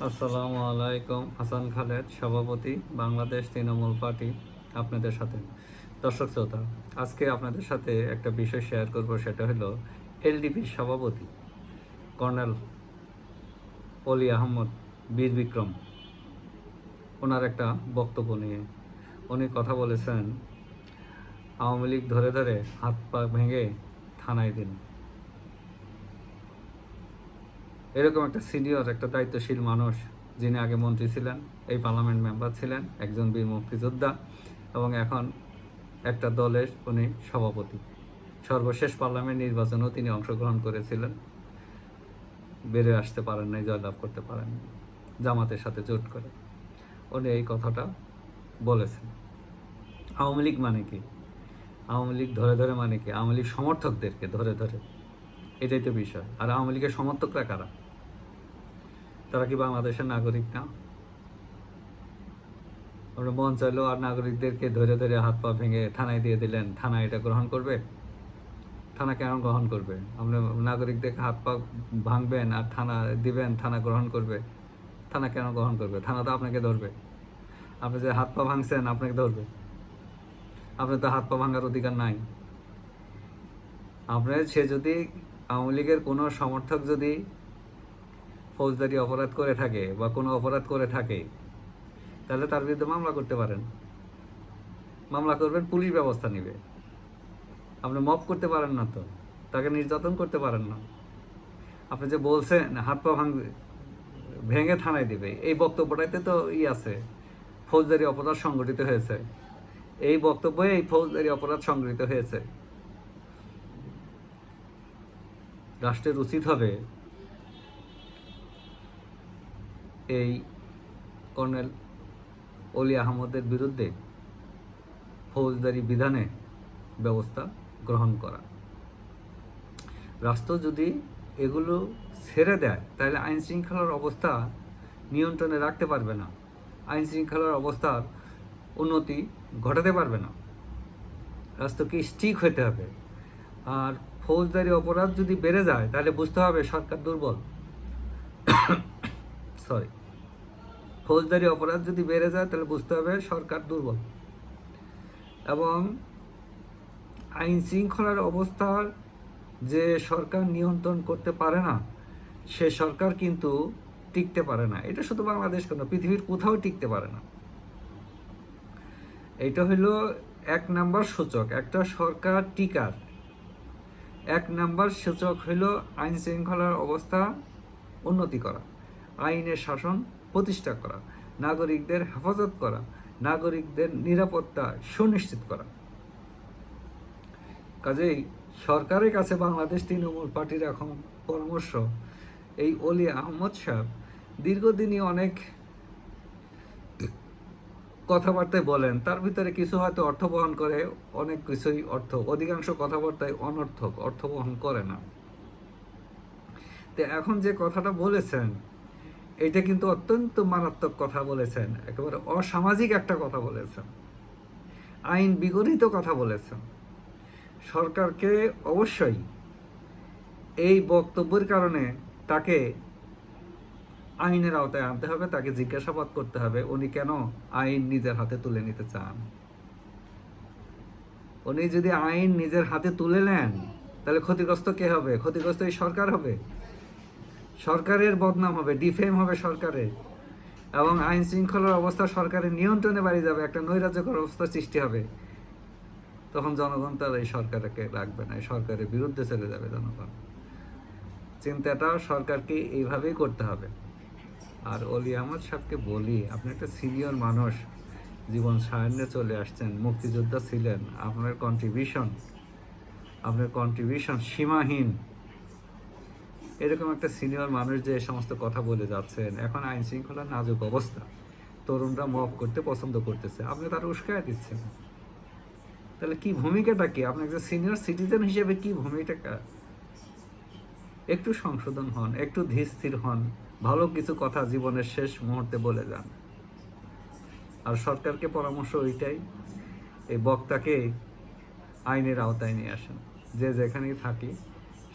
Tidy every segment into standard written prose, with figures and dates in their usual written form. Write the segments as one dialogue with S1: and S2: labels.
S1: আসসালামু আলাইকুম। হাসান খালেদ, সভাপতি, বাংলাদেশ তৃণমূল পার্টি, আপনাদের সাথে। দর্শক শ্রোতা, আজকে আপনাদের সাথে একটা বিষয় শেয়ার করব, সেটা হলো এলডিপির সভাপতি কর্নেল অলি আহমদ বীর বিক্রম, ওনার একটা বক্তব্য নিয়ে। উনি কথা বলেছেন, আওয়ামী লীগ ধরে ধরে হাত পা ভেঙে থানায় দিন। এরকম একটা সিনিয়র, একটা দায়িত্বশীল মানুষ, যিনি আগে মন্ত্রী ছিলেন, এই পার্লামেন্ট মেম্বার ছিলেন, একজন বীর মুক্তিযোদ্ধা, এবং এখন একটা দলের উনি সভাপতি। সর্বশেষ পার্লামেন্ট নির্বাচনেও তিনি অংশগ্রহণ করেছিলেন, বেরিয়ে আসতে পারেন নাই, জয়লাভ করতে পারেন জামাতের সাথে জোট করে। উনি এই কথাটা বলেছেন। আওয়ামী লীগ মানে কি? আওয়ামী লীগ ধরে ধরে মানে কি? আওয়ামী লীগ সমর্থকদেরকে ধরে ধরে, এটাই তো বিষয়। আর আওয়ামী লীগের সমর্থকরা কারা? তারা কি বাংলাদেশের নাগরিক না? আমরা মন চাইলো আর নাগরিকদেরকে ধরে ধরে হাত পা ভেঙে থানায় দিয়ে দিলেন, থানা এটা গ্রহণ করবে? থানা কেন গ্রহণ করবে? আপনি নাগরিকদেরকে হাত পা ভাঙবেন আর থানা দিবেন, থানা গ্রহণ করবে? থানা কেন গ্রহণ করবে? থানা তো আপনাকে ধরবে। আপনি যে হাত পা ভাঙছেন, আপনাকে ধরবে। আপনার তো হাত পা ভাঙার অধিকার নাই। আপনার সে যদি, আওয়ামী লীগের কোনো সমর্থক যদি ফৌজদারি অপরাধ করে থাকে বা কোনো অপরাধ করে থাকে, তাহলে তার বিরুদ্ধে মামলা করতে পারেন। মামলা করবেন, পুলিশ ব্যবস্থা নেবে। আপনি মপ করতে পারেন না তো, তাকে নির্যাতন করতে পারেন না। আপনি যে বলছেন হাত পা ভাঙবে, ভেঙে থানায় দিবে, এই বক্তব্যটাতে তো আছে, ফৌজদারি অপরাধ সংগঠিত হয়েছে। এই বক্তব্যে এই ফৌজদারি অপরাধ সংগঠিত হয়েছে। রাষ্ট্রের উচিত হবে এই কর্নেল অলি আহমদের বিরুদ্ধে ফৌজদারি বিধানে ব্যবস্থা গ্রহণ করা। রাষ্ট্র যদি এগুলো ছেড়ে দেয়, তাহলে আইন শৃঙ্খলার অবস্থা নিয়ন্ত্রণে রাখতে পারবে না, আইন শৃঙ্খলার অবস্থার উন্নতি ঘটাতে পারবে না। রাষ্ট্রকে স্ট্রিক হতে হবে। আর ফৌজদারি অপরাধ যদি বেড়ে যায়, তাহলে বুঝতে হবে সরকার দুর্বল। সরি, ফৌজদারি অপরাধ যদি বেড়ে যায়, তাহলে বুঝতে হবে সরকার দুর্বল। এবং আইন শৃঙ্খলার অবস্থার যে সরকার নিয়ন্ত্রণ করতে পারে না, সে সরকার কিন্তু টিকতে পারে না। এটা শুধু বাংলাদেশ কেন, পৃথিবীর কোথাও টিকতে পারে না। এটা হলো এক নাম্বার সূচক, একটা সরকার টিকার এক নাম্বার সূচক হইল আইন শৃঙ্খলার অবস্থা উন্নতি করা, আইনের শাসন প্রতিষ্ঠা করা, নাগরিকদের হেফাজত করা, নাগরিকদের নিরাপত্তা সুনিশ্চিত করা। কাজেই সরকারের কাছে বাংলাদেশ তৃণমূল পার্টির এখন পরামর্শ, এই অলি আহমদ সাহেব দীর্ঘদিনই অনেক কথাবার্তায় বলেন, তার ভিতরে কিছু হয়তো অর্থ বহন করে, অনেক কিছুই অধিকাংশ কথাবার্তায় অনর্থক, অর্থ বহন করে না। তো এখন যে কথাটা বলেছেন, এটা কিন্তু অত্যন্ত মারাত্মক কথা বলেছেন, একেবারে অসামাজিক একটা কথা বলেছেন, আইন বিগড়িত কথা বলেছেন। সরকারকে অবশ্যই এই বক্তব্যের কারণে তাকে আইনের আওতায় আনতে হবে, তাকে জিজ্ঞাসাবাদ করতে হবে উনি কেন আইন নিজের হাতে তুলে নিতে চান। উনি যদি আইন নিজের হাতে তুলে নেন, তাহলে ক্ষতিগ্রস্ত কে হবে? ক্ষতিগ্রস্ত এই সরকার হবে। সরকারের বদনাম হবে, ডিফেম হবে সরকারের, এবং আইন শৃঙ্খলার অবস্থা সরকারের নিয়ন্ত্রণে বাড়ি যাবে, একটা নৈরাজ্যকর অবস্থা সৃষ্টি হবে। তখন জনগণ তার এই সরকারকে রাখবে না, এই সরকারের বিরুদ্ধে চলে যাবে জনগণ। চিন্তাটা সরকারকে এইভাবেই করতে হবে। আর অলি আহমদ সাহেবকে বলি, আপনি একটা সিনিয়র মানুষ, জীবন সায়নে চলে আসছেন, মুক্তিযোদ্ধা ছিলেন, আপনার কন্ট্রিবিউশন সীমাহীন। এরকম একটা সিনিয়র মানুষ যে সমস্ত কথা বলে যাচ্ছেন, এখন আইন শৃঙ্খলার নাজুক অবস্থা, তরুণরা মব করতে পছন্দ করতেছে, আপনি তার উস্কায় দিচ্ছেন। তাহলে কি ভূমিকাটা কি? আপনি একজন সিনিয়র সিটিজেন হিসেবে কি ভূমিকাটা? একটু সংশোধন হন, একটু ধীর স্থির হন, ভালো কিছু কথা জীবনের শেষ মুহূর্তে বলে যান। আর সরকারকে পরামর্শ ওইটাই, এই বক্তাকে আইনের আওতায় নিয়ে আসেন। যে যেখানেই থাকি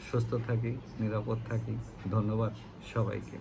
S1: সুস্থ থাকি, নিরাপদ থাকি। ধন্যবাদ সবাইকে।